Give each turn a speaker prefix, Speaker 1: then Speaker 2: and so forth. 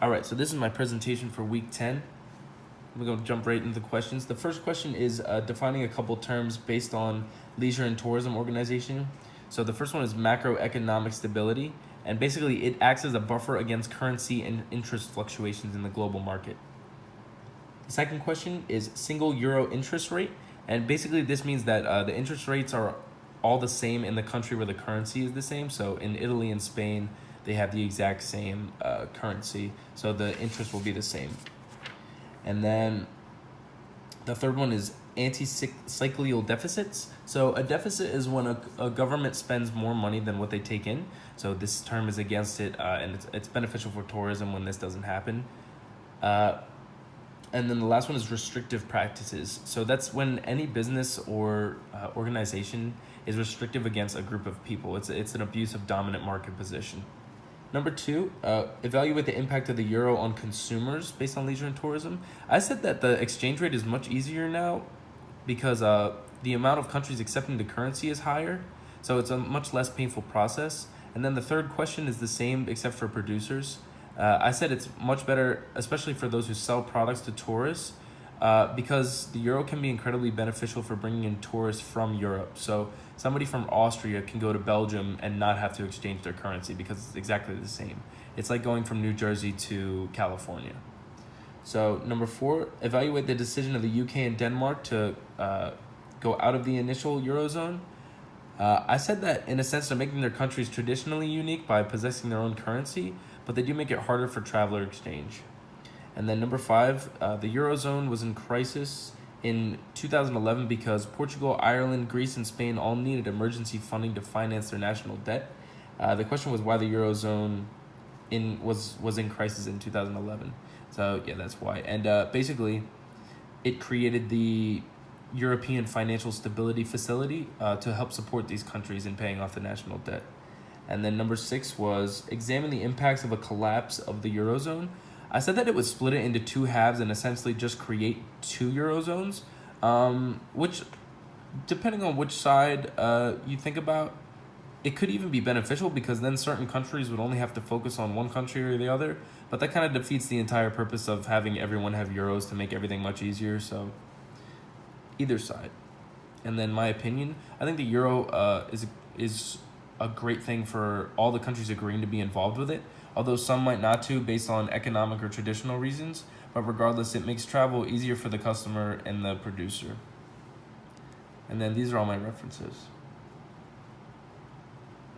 Speaker 1: All right, so this is my presentation for week 10. We're going to jump right into the questions. The first question is defining a couple terms based on leisure and tourism organization. So the first one is macroeconomic stability, and basically it acts as a buffer against currency and interest fluctuations in the global market. The second question is single euro interest rate, and basically this means that the interest rates are all the same in the country where the currency is the same. So in Italy and Spain, they have the exact same currency, so the interest will be the same. And then the third one is anti-cyclical deficits. So a deficit is when a government spends more money than what they take in. So this term is against it, and it's beneficial for tourism when this doesn't happen. And then the last one is restrictive practices. So that's when any business or organization is restrictive against a group of people. It's an abuse of dominant market position. Number 2, evaluate the impact of the euro on consumers based on leisure and tourism. I said that the exchange rate is much easier now because the amount of countries accepting the currency is higher, so it's a much less painful process. And then the third question is the same except for producers. I said it's much better, especially for those who sell products to tourists, because the euro can be incredibly beneficial for bringing in tourists from Europe. So somebody from Austria can go to Belgium and not have to exchange their currency because it's exactly the same. It's like going from New Jersey to California. So number 4, evaluate the decision of the UK and Denmark to go out of the initial Eurozone. I said that in a sense they're making their countries traditionally unique by possessing their own currency, but they do make it harder for traveler exchange. And then number 5, the Eurozone was in crisis in 2011 because Portugal, Ireland, Greece, and Spain all needed emergency funding to finance their national debt. The question was why the Eurozone was in crisis in 2011. So yeah, that's why. And basically, it created the European Financial Stability Facility to help support these countries in paying off the national debt. And then number 6 was examine the impacts of a collapse of the Eurozone. I said that it would split it into 2 halves and essentially just create 2 Eurozones, which, depending on which side you think about, it could even be beneficial because then certain countries would only have to focus on one country or the other, but that kind of defeats the entire purpose of having everyone have euros to make everything much easier, so either side. And then my opinion, I think the euro is a great thing for all the countries agreeing to be involved with it, although some might not to based on economic or traditional reasons, but regardless, it makes travel easier for the customer and the producer. And then these are all my references.